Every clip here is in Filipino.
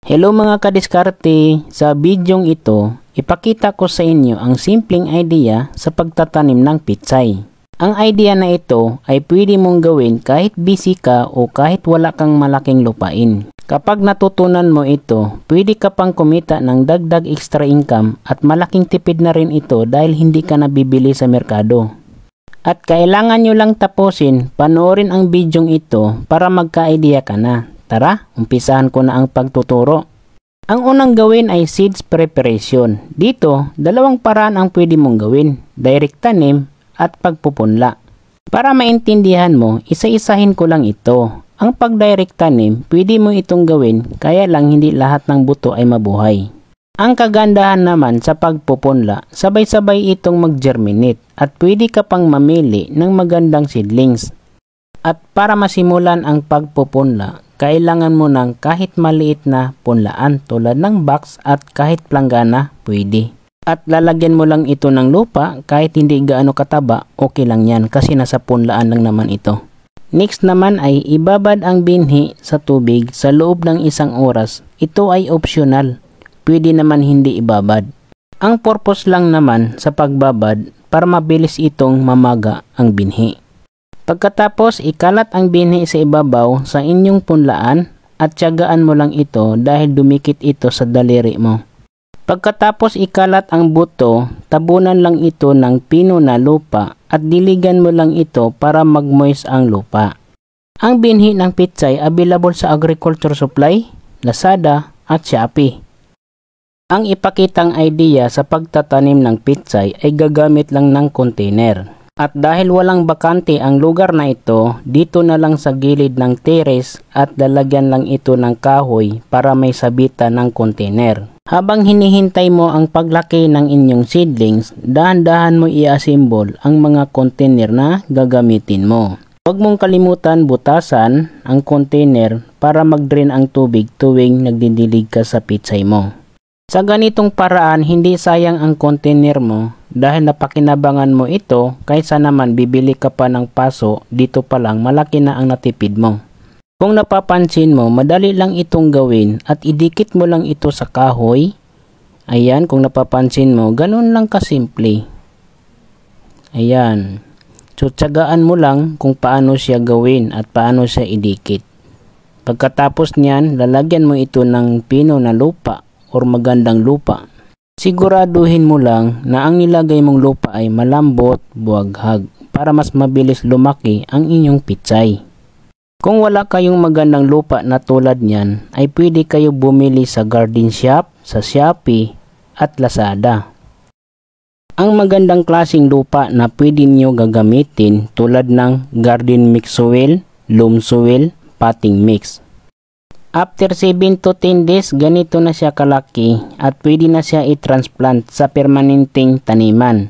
Hello mga kadiskarte, sa bidyong ito, ipakita ko sa inyo ang simpleng idea sa pagtatanim ng pitsay. Ang idea na ito ay pwede mong gawin kahit busy ka o kahit wala kang malaking lupain. Kapag natutunan mo ito, pwede ka pang kumita ng dagdag extra income at malaking tipid na rin ito dahil hindi ka nabibili sa merkado. At kailangan nyo lang tapusin, panoorin ang bidyong ito para magka-idea ka na. Tara, umpisahan ko na ang pagtuturo. Ang unang gawin ay seeds preparation. Dito, dalawang paraan ang pwede mong gawin, direct tanim at pagpupunla. Para maintindihan mo, isa-isahin ko lang ito. Ang pag-direct tanim, pwede mo itong gawin, kaya lang hindi lahat ng buto ay mabuhay. Ang kagandahan naman sa pagpupunla, sabay-sabay itong mag-germinate at pwede ka pang mamili ng magandang seedlings. At para masimulan ang pagpupunla, kailangan mo ng kahit maliit na punlaan tulad ng box at kahit planggana pwede. At lalagyan mo lang ito ng lupa kahit hindi gaano kataba, okay lang yan kasi nasa punlaan lang naman ito. Next naman ay ibabad ang binhi sa tubig sa loob ng 1 oras. Ito ay optional, pwede naman hindi ibabad. Ang purpose lang naman sa pagbabad para mabilis itong mamaga ang binhi. Pagkatapos, ikalat ang binhi sa ibabaw sa inyong punlaan at tiyagaan mo lang ito dahil dumikit ito sa daliri mo. Pagkatapos ikalat ang buto, tabunan lang ito ng pino na lupa at diligan mo lang ito para mag-moist ang lupa. Ang binhi ng pitsay available sa Agriculture Supply, Lazada at Shopee. Ang ipakitang idea sa pagtatanim ng pitsay ay gagamit lang ng container. At dahil walang bakante ang lugar na ito, dito na lang sa gilid ng terrace at lalagyan lang ito ng kahoy para may sabitan ng container. Habang hinihintay mo ang paglaki ng inyong seedlings, dahan-dahan mo i-assemble ang mga container na gagamitin mo. Huwag mong kalimutan butasan ang container para mag-drain ang tubig tuwing nagdidilig ka sa pitsay mo. Sa ganitong paraan, hindi sayang ang container mo dahil napakinabangan mo ito kaysa naman bibili ka pa ng paso, dito pa lang malaki na ang natipid mo. Kung napapansin mo, madali lang itong gawin at idikit mo lang ito sa kahoy. Ayan, kung napapansin mo, ganun lang kasimple. Ayan. So, tiyagaan mo lang kung paano siya gawin at paano siya idikit. Pagkatapos niyan, lalagyan mo ito ng pino na lupa or magandang lupa. Siguraduhin mo lang na ang nilagay mong lupa ay malambot, buwaghag para mas mabilis lumaki ang inyong pitsay. Kung wala kayong magandang lupa na tulad niyan, ay pwede kayo bumili sa garden shop, sa Shopee at Lazada. Ang magandang klaseng lupa na pwede nyo gagamitin tulad ng garden mix soil, loam soil, potting mix. After 7 to 10 days, ganito na siya kalaki at pwede na siya i-transplant sa permanenteng taniman.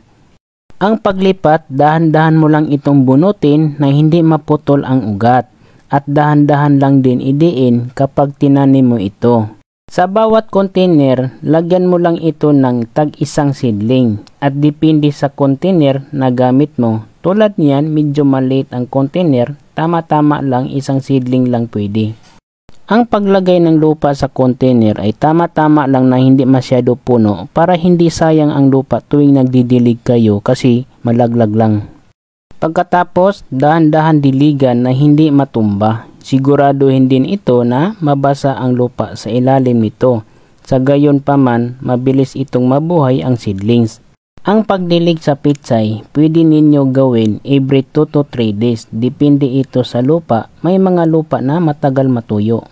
Ang paglipat, dahan-dahan mo lang itong bunutin na hindi maputol ang ugat at dahan-dahan lang din idiin kapag tinanim mo ito. Sa bawat container, lagyan mo lang ito ng tag-isang seedling at depende sa container na gamit mo. Tulad niyan, medyo maliit ang container, tama-tama lang 1 seedling lang pwede. Ang paglagay ng lupa sa container ay tama-tama lang na hindi masyado puno para hindi sayang ang lupa tuwing nagdidilig kayo kasi malaglag lang. Pagkatapos, dahan-dahan diligan na hindi matumba. Siguraduhin din ito na mabasa ang lupa sa ilalim nito. Sa gayon pa man, mabilis itong mabuhay ang seedlings. Ang pagdilig sa pitsay, pwede ninyo gawin every 2 to 3 days. Depende ito sa lupa. May mga lupa na matagal matuyo.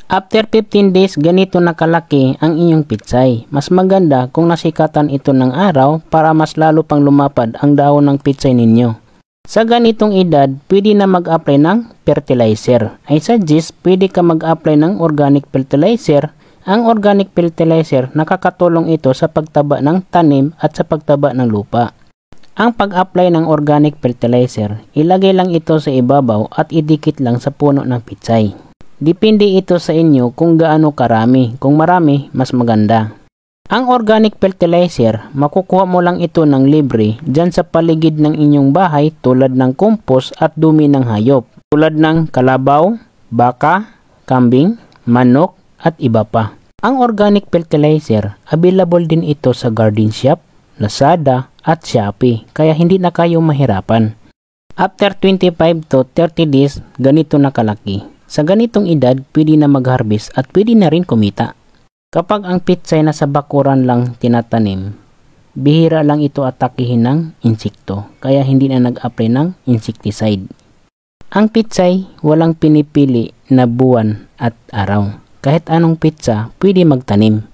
After 15 days, ganito na kalaki ang inyong pitsay. Mas maganda kung nasikatan ito ng araw para mas lalo pang lumapad ang dahon ng pitsay ninyo. Sa ganitong edad, pwede na mag-apply ng fertilizer. I suggest pwede ka mag-apply ng organic fertilizer. Ang organic fertilizer, nakakatulong ito sa pagtaba ng tanim at sa pagtaba ng lupa. Ang pag-apply ng organic fertilizer, ilagay lang ito sa ibabaw at idikit lang sa puno ng pitsay. Depende ito sa inyo kung gaano karami. Kung marami, mas maganda. Ang organic fertilizer, makukuha mo lang ito ng libre dyan sa paligid ng inyong bahay tulad ng compost at dumi ng hayop. Tulad ng kalabaw, baka, kambing, manok at iba pa. Ang organic fertilizer, available din ito sa Garden Shop, Lazada at Shopee, kaya hindi na kayo mahirapan. After 25 to 30 days, ganito na kalaki. Sa ganitong edad, pwede na mag-harvest at pwede na rin kumita. Kapag ang pitsay na sa bakuran lang tinatanim, bihira lang ito atakihin ng insekto, kaya hindi na nag-apply ng insecticide. Ang pitsay, walang pinipili na buwan at araw. Kahit anong pitsa, pwede magtanim.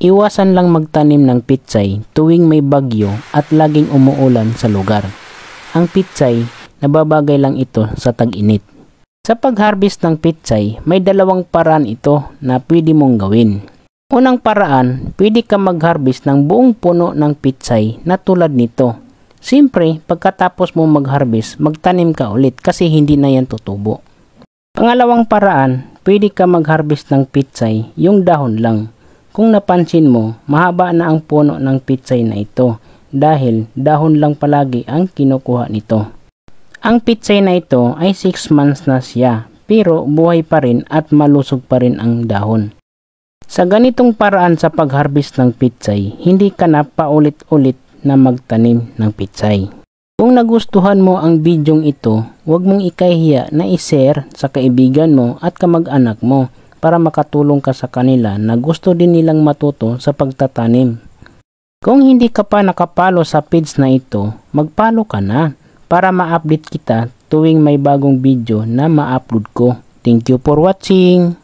Iwasan lang magtanim ng pitsay tuwing may bagyo at laging umuulan sa lugar. Ang pitsay, nababagay lang ito sa tag-init. Sa pag-harvest ng pitsay, may dalawang paraan ito na pwede mong gawin. Unang paraan, pwede ka mag-harvest ng buong puno ng pitsay na tulad nito. Siyempre, pagkatapos mo mag-harvest, magtanim ka ulit kasi hindi na yan tutubo. Pangalawang paraan, pwede ka mag-harvest ng pitsay, yung dahon lang. Kung napansin mo, mahaba na ang puno ng pitsay na ito dahil dahon lang palagi ang kinukuha nito. Ang pitsay na ito ay 6 months na siya, pero buhay pa rin at malusog pa rin ang dahon. Sa ganitong paraan sa pag-harvest ng pitsay, hindi ka na paulit-ulit na magtanim ng pitsay. Kung nagustuhan mo ang bidyong ito, huwag mong ikahiya na i-share sa kaibigan mo at kamag-anak mo para makatulong ka sa kanila na gusto din nilang matuto sa pagtatanim. Kung hindi ka pa nakapalo sa page na ito, magpalo ka na para ma-update kita tuwing may bagong video na ma-upload ko. Thank you for watching!